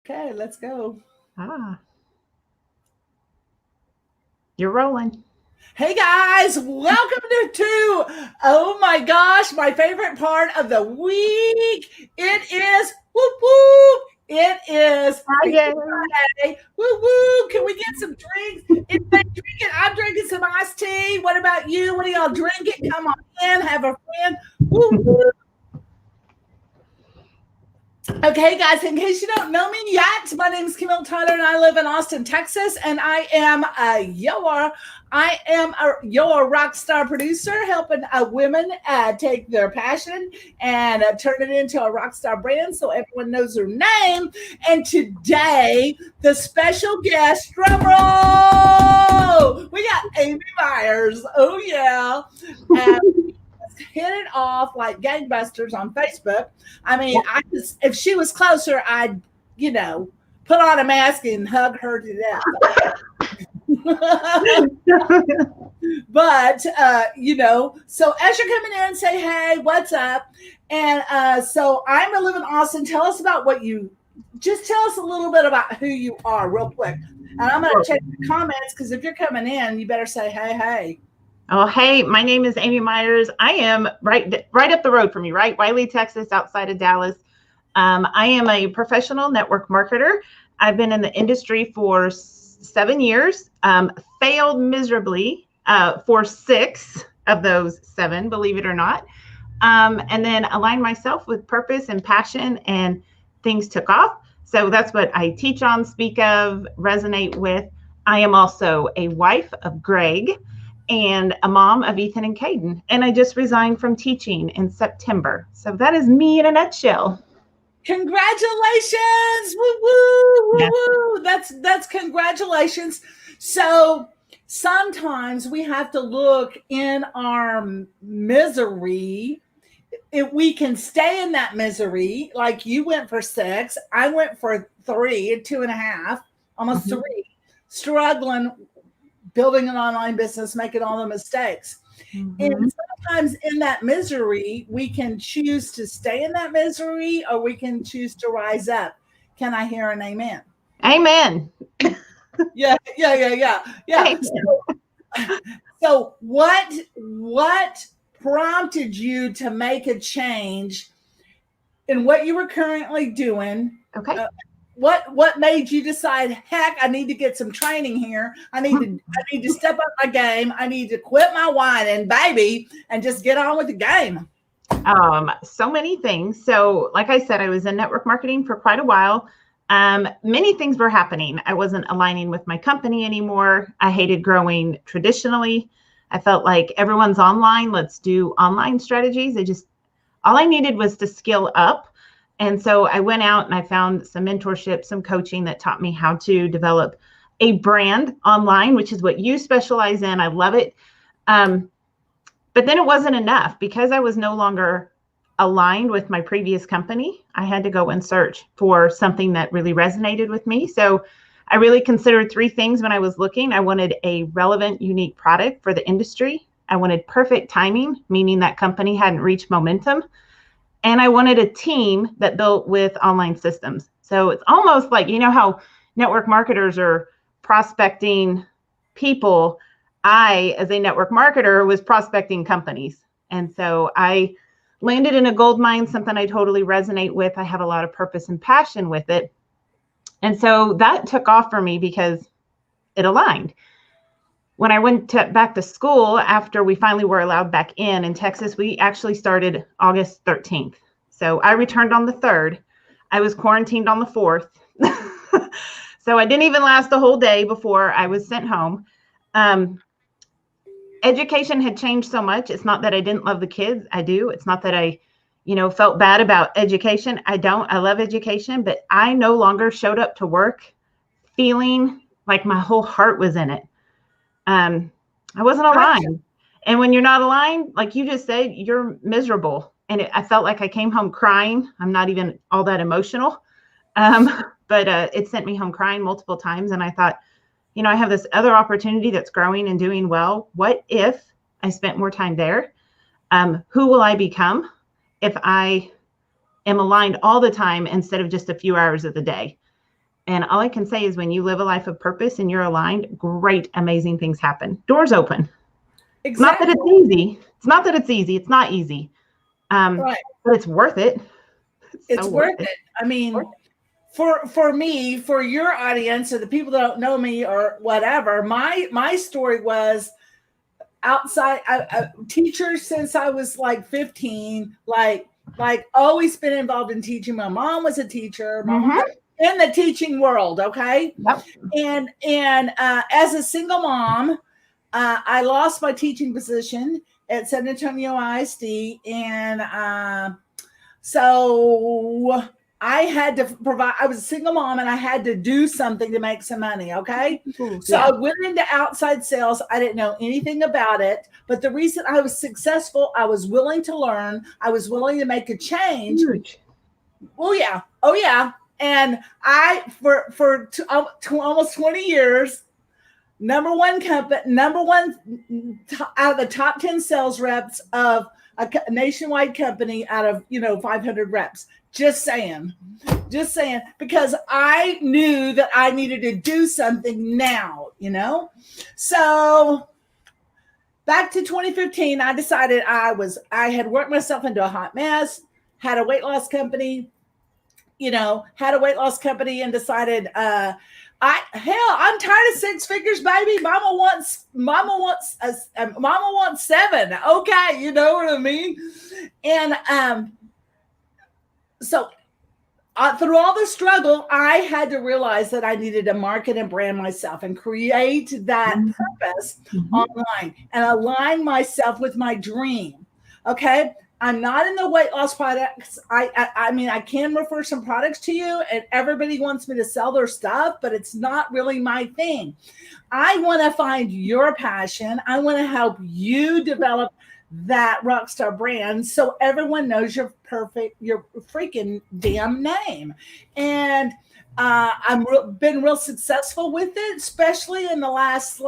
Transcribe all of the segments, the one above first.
Okay, let's go. Ah, you're rolling. Hey guys, welcome to oh my gosh, my favorite part of the week. It is whoop whoop. It is Ah, Freaky yay. Friday. Woo woo. Can we get some drinks? Anybody drinking? I'm drinking some iced tea. What about you? What are y'all drinking? Come on in, have a friend. Woo woo. Okay, guys, in case you don't know me yet, my name is Camille Tyler and I live in Austin, Texas, and I am your rock star producer helping women take their passion and turn it into a rock star brand so everyone knows their name. And today, the special guest, drum roll, we got Amy Myers. Oh, yeah. Hit it off like gangbusters on Facebook. I mean, if she was closer, I'd, put on a mask and hug her to death. But so as you're coming in, say hey, what's up? And so I'm gonna live in Austin. Tell us about just tell us a little bit about who you are, real quick. And I'm gonna check the comments because if you're coming in, you better say hey. Oh, hey, my name is Amy Myers. I am right up the road from you, right? Wiley, Texas, outside of Dallas. I am a professional network marketer. I've been in the industry for 7 years, failed miserably for 6 of those 7, believe it or not. And then aligned myself with purpose and passion, and things took off. So that's what I teach on, speak of, resonate with. I am also a wife of Greg and a mom of Ethan and Caden. And I just resigned from teaching in September. So that is me in a nutshell. Congratulations. Woo woo woo woo. That's congratulations. So sometimes we have to look in our misery. If we can stay in that misery, like you went for 6, I went for 3, 2.5, almost 3, struggling, building an online business, making all the mistakes. And sometimes in that misery, we can choose to stay in that misery or we can choose to rise up. Can I hear an amen? Amen. Yeah. Amen. So what prompted you to make a change in what you were currently doing? Okay. What made you decide, heck, I need to get some training here. I need to step up my game. I need to quit my whining, baby, and just get on with the game. So many things. So like I said, I was in network marketing for quite a while. Many things were happening. I wasn't aligning with my company anymore. I hated growing traditionally. I felt like everyone's online. Let's do online strategies. All I needed was to skill up. And so I went out and I found some mentorship, some coaching that taught me how to develop a brand online, which is what you specialize in. I love it. But then it wasn't enough because I was no longer aligned with my previous company. I had to go and search for something that really resonated with me. So I really considered 3 things when I was looking. I wanted a relevant, unique product for the industry. I wanted perfect timing, meaning that company hadn't reached momentum. And I wanted a team that built with online systems. So it's almost like, how network marketers are prospecting people. I, as a network marketer, was prospecting companies. And so I landed in a gold mine, something I totally resonate with. I have a lot of purpose and passion with it. And so that took off for me because it aligned. When I went back to school, after we finally were allowed back in Texas, we actually started August 13th. So I returned on the 3rd. I was quarantined on the 4th. So I didn't even last the whole day before I was sent home. Education had changed so much. It's not that I didn't love the kids. I do. It's not that I, felt bad about education. I don't. I love education, but I no longer showed up to work feeling like my whole heart was in it. I wasn't aligned. And when you're not aligned, like you just said, you're miserable. And I felt like I came home crying. I'm not even all that emotional. But it sent me home crying multiple times. And I thought, I have this other opportunity that's growing and doing well. What if I spent more time there? Who will I become if I am aligned all the time instead of just a few hours of the day? And all I can say is when you live a life of purpose and you're aligned, great, amazing things happen. Doors open. Exactly. Not that it's easy. It's not that it's easy. It's not easy. Right. But it's worth it. It's so worth it. I mean, for me, for your audience, or the people that don't know me or whatever, my story was outside a teacher since I was like 15, like always been involved in teaching. My mom was a teacher. My mom in the teaching world. Okay. Yep. And as a single mom, I lost my teaching position at San Antonio ISD. And so I had to provide, I was a single mom and I had to do something to make some money. Okay. So I went into outside sales. I didn't know anything about it, but the reason I was successful, I was willing to learn. I was willing to make a change. Huge. Oh yeah. Oh yeah. And I, for almost 20 years, number one out of the top 10 sales reps of a nationwide company out of, 500 reps. Just saying, because I knew that I needed to do something now, So back to 2015, I decided I had worked myself into a hot mess, had a weight loss company, and decided, I'm tired of six figures, baby. Mama wants 7. Okay. You know what I mean? And, so through all the struggle, I had to realize that I needed to market and brand myself and create that purpose online and align myself with my dream. Okay. I'm not in the weight loss products. I mean, I can refer some products to you and everybody wants me to sell their stuff, but it's not really my thing. I want to find your passion. I want to help you develop that Rockstar brand so everyone knows your freaking damn name. And been real successful with it, especially in the last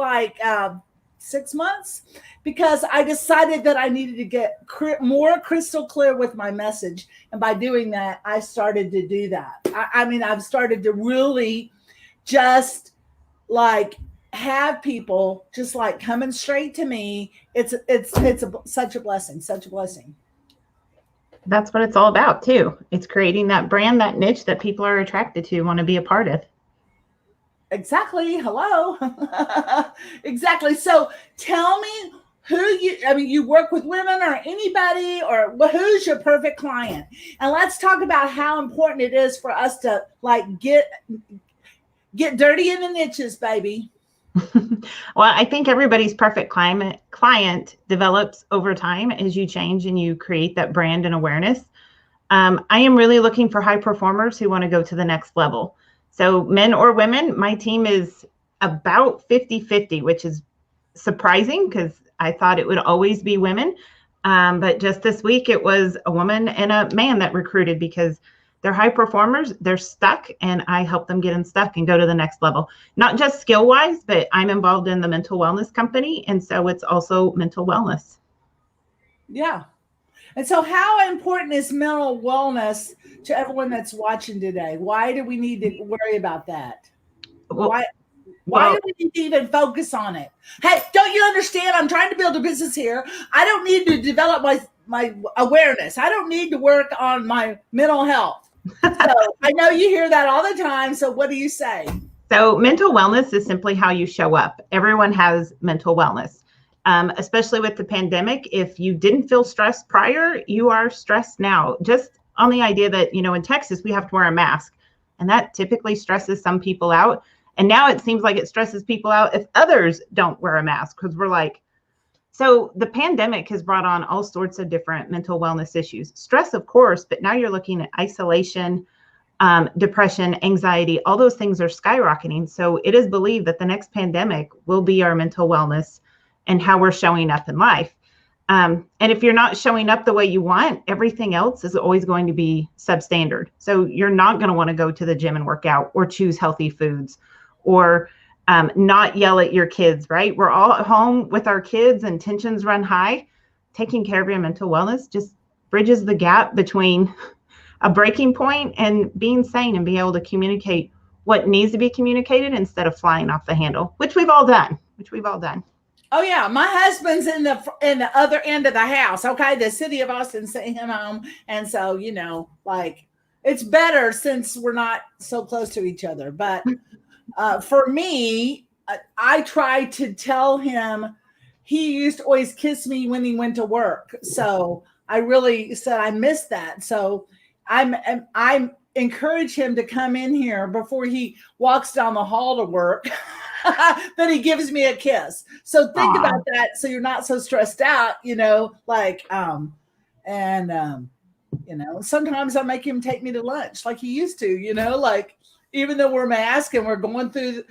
6 months, because I decided that I needed to get more crystal clear with my message. And by doing that, I started to do that. I've started to really just have people just coming straight to me. It's such a blessing. That's what it's all about too. It's creating that brand, that niche that people are attracted to, want to be a part of. Exactly. Hello. Exactly. So tell me you work with women or anybody, or who's your perfect client? And let's talk about how important it is for us to get dirty in the niches, baby. Well, I think everybody's perfect client develops over time as you change and you create that brand and awareness. I am really looking for high performers who want to go to the next level. So men or women, my team is about 50-50, which is surprising because I thought it would always be women. But just this week, it was a woman and a man that recruited because they're high performers, they're stuck, and I help them get unstuck and go to the next level. Not just skill-wise, but I'm involved in the mental wellness company, and so it's also mental wellness. Yeah. And so how important is mental wellness to everyone that's watching today? Why do we need to worry about that? Why do we need to even focus on it? Hey, don't you understand? I'm trying to build a business here. I don't need to develop my awareness. I don't need to work on my mental health. So I know you hear that all the time. So what do you say? So mental wellness is simply how you show up. Everyone has mental wellness, especially with the pandemic. If you didn't feel stressed prior, you are stressed now. Just on the idea that, in Texas, we have to wear a mask, and that typically stresses some people out. And now it seems like it stresses people out if others don't wear a mask, because we're so the pandemic has brought on all sorts of different mental wellness issues. Stress, of course, but now you're looking at isolation, depression, anxiety, all those things are skyrocketing. So it is believed that the next pandemic will be our mental wellness and how we're showing up in life. And if you're not showing up the way you want, everything else is always going to be substandard. So you're not going to want to go to the gym and work out or choose healthy foods or not yell at your kids, right? We're all at home with our kids and tensions run high. Taking care of your mental wellness just bridges the gap between a breaking point and being sane and being able to communicate what needs to be communicated instead of flying off the handle, which we've all done. Oh yeah, my husband's in the other end of the house. Okay, the city of Austin sent him home, and so like it's better since we're not so close to each other. But for me, I try to tell him. He used to always kiss me when he went to work, so I really said I missed that. So I'm encourage him to come in here before he walks down the hall to work. That he gives me a kiss. So think about that. So you're not so stressed out, like, sometimes I make him take me to lunch like he used to, like, even though we're masked and we're going through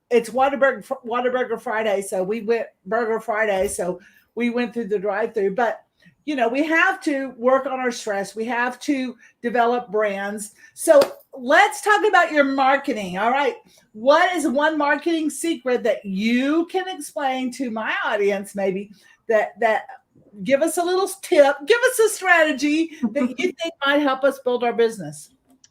it's Whataburger Friday. So we went Burger Friday. So we went through the drive-through, but we have to work on our stress. We have to develop brands. So let's talk about your marketing. All right. What is one marketing secret that you can explain to my audience, maybe that give us a little tip, give us a strategy that you think might help us build our business?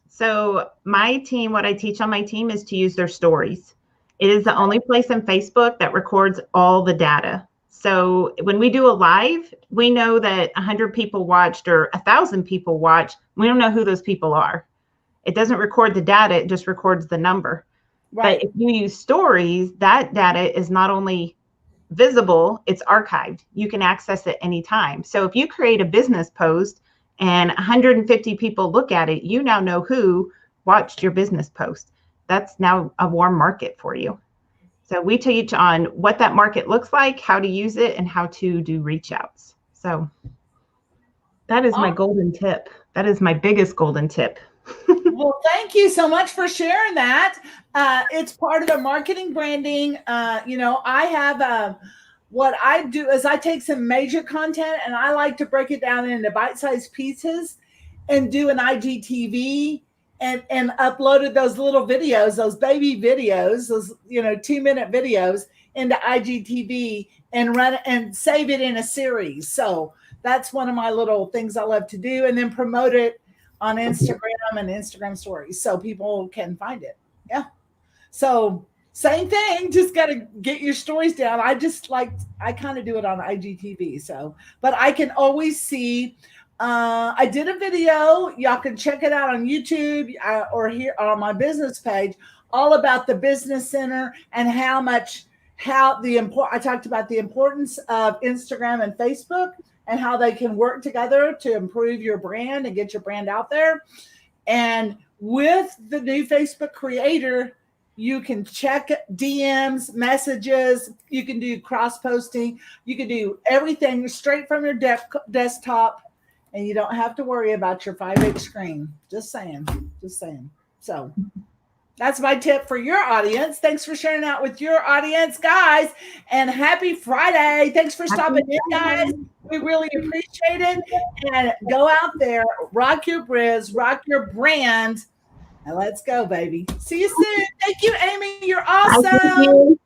So my team, what I teach on my team is to use their stories. It is the only place on Facebook that records all the data. So when we do a live, we know that 100 people watched or 1,000 people watched. We don't know who those people are. It doesn't record the data, it just records the number. Right. But if you use stories, that data is not only visible, it's archived. You can access it anytime. So if you create a business post and 150 people look at it, you now know who watched your business post. That's now a warm market for you. So we teach on what that market looks like, how to use it, and how to do reach outs. So that is my golden tip. That is my biggest golden tip. Well, thank you so much for sharing that. It's part of the marketing branding. I have what I do is I take some major content and I like to break it down into bite-sized pieces and do an IGTV and uploaded those little videos, those baby videos, those 2-minute videos into IGTV and run and save it in a series. So that's one of my little things I love to do, and then promote it on Instagram and Instagram stories so people can find it. Yeah. So same thing, just got to get your stories down. I kind of do it on IGTV. So, but I can always see, I did a video, y'all can check it out on YouTube or here on my business page, all about the business center and I talked about the importance of Instagram and Facebook and how they can work together to improve your brand and get your brand out there. And with the new Facebook creator, you can check DMs, messages, you can do cross-posting, you can do everything straight from your desktop, and you don't have to worry about your 5-inch screen. Just saying. So that's my tip for your audience. Thanks for sharing out with your audience, guys. And happy Friday. Thanks for stopping in, guys. We really appreciate it. And go out there, rock your biz, rock your brand, and let's go, baby. See you soon. Thank you, Amy. You're awesome.